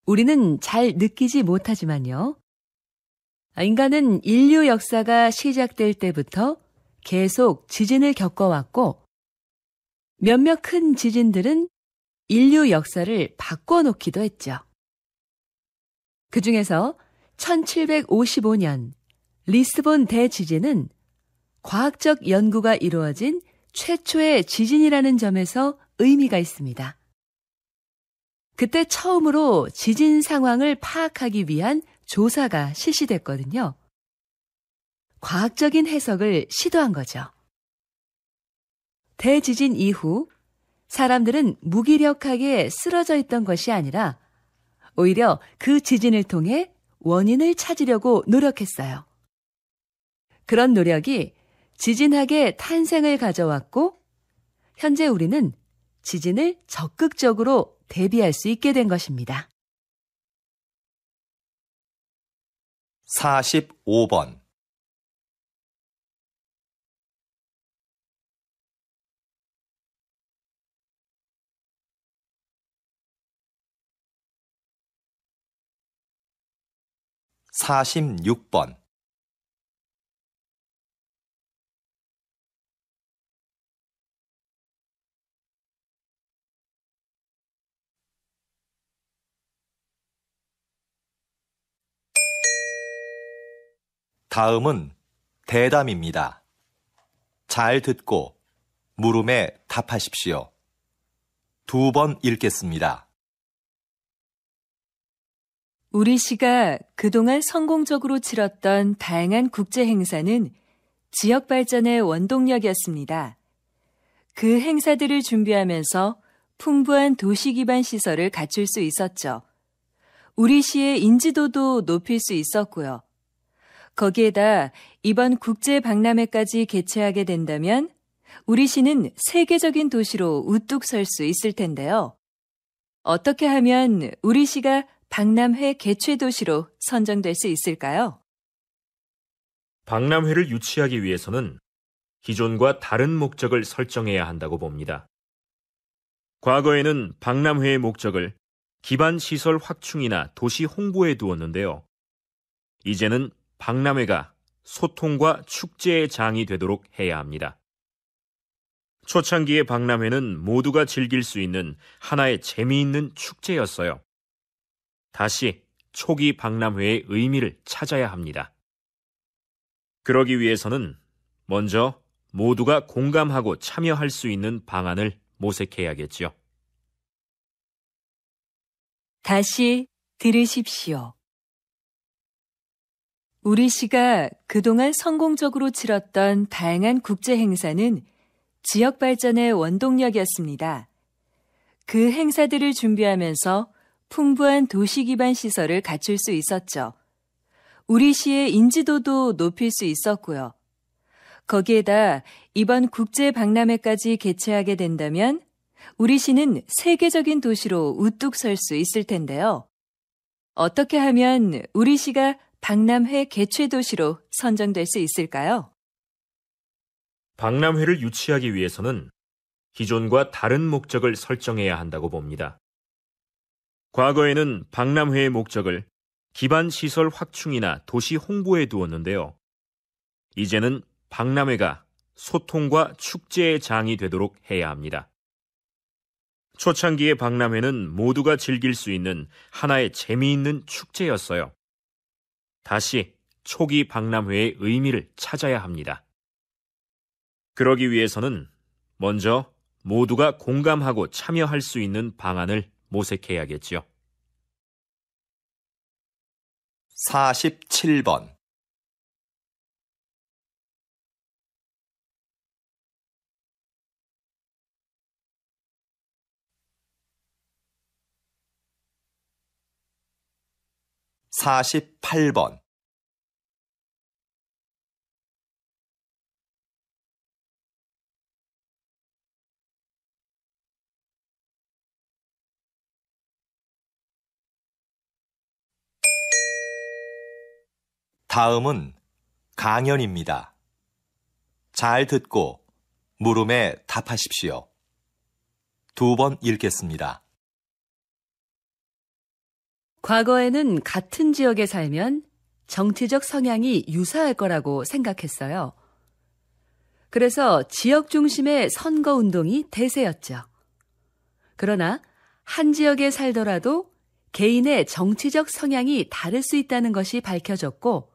[SPEAKER 5] 우리는 잘 느끼지 못하지만요. 인간은 인류 역사가 시작될 때부터 계속 지진을 겪어왔고, 몇몇 큰 지진들은 인류 역사를 바꿔놓기도 했죠. 그 중에서 1755년 리스본 대지진은 과학적 연구가 이루어진 최초의 지진이라는 점에서 의미가 있습니다. 그때 처음으로 지진 상황을 파악하기 위한 조사가 실시됐거든요. 과학적인 해석을 시도한 거죠. 대지진 이후 사람들은 무기력하게 쓰러져 있던 것이 아니라 오히려 그 지진을 통해 원인을 찾으려고 노력했어요. 그런 노력이 지진학의 탄생을 가져왔고, 현재 우리는 지진을 적극적으로 대비할 수 있게 된 것입니다.
[SPEAKER 2] 45번. (46번) 다음은 대담입니다. 잘 듣고 물음에 답하십시오. 2번 읽겠습니다.
[SPEAKER 1] 우리 시가 그동안 성공적으로 치렀던 다양한 국제 행사는 지역 발전의 원동력이었습니다. 그 행사들을 준비하면서 풍부한 도시 기반 시설을 갖출 수 있었죠. 우리 시의 인지도도 높일 수 있었고요. 거기에다 이번 국제 박람회까지 개최하게 된다면 우리 시는 세계적인 도시로 우뚝 설 수 있을 텐데요. 어떻게 하면 우리 시가 박람회 개최 도시로 선정될 수 있을까요?
[SPEAKER 3] 박람회를 유치하기 위해서는 기존과 다른 목적을 설정해야 한다고 봅니다. 과거에는 박람회의 목적을 기반 시설 확충이나 도시 홍보에 두었는데요. 이제는 박람회가 소통과 축제의 장이 되도록 해야 합니다. 초창기의 박람회는 모두가 즐길 수 있는 하나의 재미있는 축제였어요. 다시 초기 박람회의 의미를 찾아야 합니다. 그러기 위해서는 먼저 모두가 공감하고 참여할 수 있는 방안을 모색해야겠지요.
[SPEAKER 1] 다시 들으십시오. 우리 시가 그동안 성공적으로 치렀던 다양한 국제 행사는 지역 발전의 원동력이었습니다. 그 행사들을 준비하면서 풍부한 도시 기반 시설을 갖출 수 있었죠. 우리 시의 인지도도 높일 수 있었고요. 거기에다 이번 국제 박람회까지 개최하게 된다면 우리 시는 세계적인 도시로 우뚝 설 수 있을 텐데요. 어떻게 하면 우리 시가 박람회 개최 도시로 선정될 수 있을까요?
[SPEAKER 3] 박람회를 유치하기 위해서는 기존과 다른 목적을 설정해야 한다고 봅니다. 과거에는 박람회의 목적을 기반 시설 확충이나 도시 홍보에 두었는데요. 이제는 박람회가 소통과 축제의 장이 되도록 해야 합니다. 초창기의 박람회는 모두가 즐길 수 있는 하나의 재미있는 축제였어요. 다시 초기 박람회의 의미를 찾아야 합니다. 그러기 위해서는 먼저 모두가 공감하고 참여할 수 있는 방안을 모색해야겠지요.
[SPEAKER 2] 47번 48번 다음은 강연입니다. 잘 듣고 물음에 답하십시오. 2번 읽겠습니다.
[SPEAKER 5] 과거에는 같은 지역에 살면 정치적 성향이 유사할 거라고 생각했어요. 그래서 지역 중심의 선거운동이 대세였죠. 그러나 한 지역에 살더라도 개인의 정치적 성향이 다를 수 있다는 것이 밝혀졌고,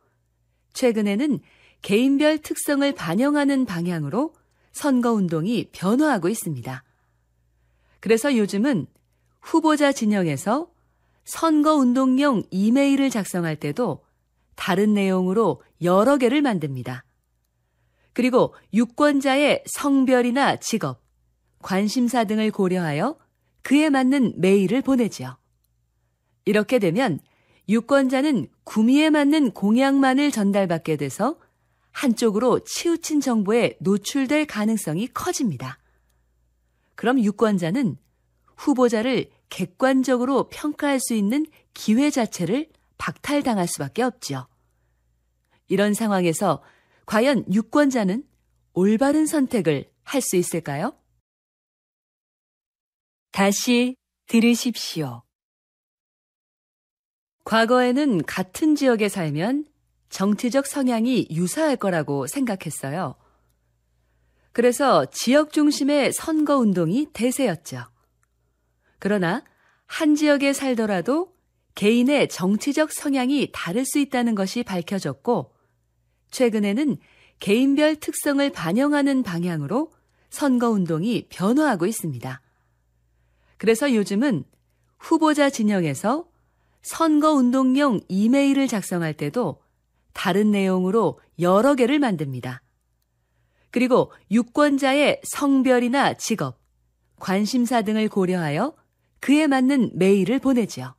[SPEAKER 5] 최근에는 개인별 특성을 반영하는 방향으로 선거운동이 변화하고 있습니다. 그래서 요즘은 후보자 진영에서 선거운동용 이메일을 작성할 때도 다른 내용으로 여러 개를 만듭니다. 그리고 유권자의 성별이나 직업, 관심사 등을 고려하여 그에 맞는 메일을 보내지요. 이렇게 되면 유권자는 구미에 맞는 공약만을 전달받게 돼서 한쪽으로 치우친 정보에 노출될 가능성이 커집니다. 그럼 유권자는 후보자를 객관적으로 평가할 수 있는 기회 자체를 박탈당할 수밖에 없죠. 이런 상황에서 과연 유권자는 올바른 선택을 할 수 있을까요?
[SPEAKER 1] 다시 들으십시오.
[SPEAKER 5] 과거에는 같은 지역에 살면 정치적 성향이 유사할 거라고 생각했어요. 그래서 지역 중심의 선거운동이 대세였죠. 그러나 한 지역에 살더라도 개인의 정치적 성향이 다를 수 있다는 것이 밝혀졌고, 최근에는 개인별 특성을 반영하는 방향으로 선거운동이 변화하고 있습니다. 그래서 요즘은 후보자 진영에서 선거운동용 이메일을 작성할 때도 다른 내용으로 여러 개를 만듭니다. 그리고 유권자의 성별이나 직업, 관심사 등을 고려하여 그에 맞는 메일을 보내지요.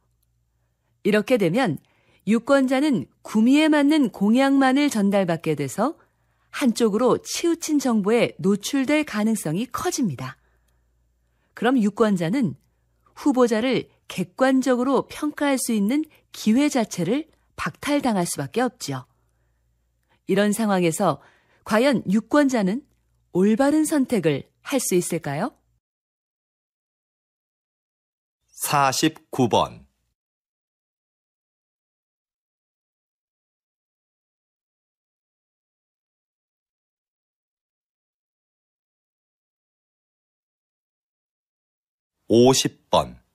[SPEAKER 5] 이렇게 되면 유권자는 구미에 맞는 공약만을 전달받게 돼서 한쪽으로 치우친 정보에 노출될 가능성이 커집니다. 그럼 유권자는 후보자를 객관적으로 평가할 수 있는 기회 자체를 박탈당할 수밖에 없죠. 이런 상황에서 과연 유권자는 올바른 선택을 할 수 있을까요?
[SPEAKER 2] 49번. (50번)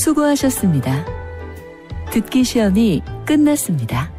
[SPEAKER 5] 수고하셨습니다. 듣기 시험이 끝났습니다.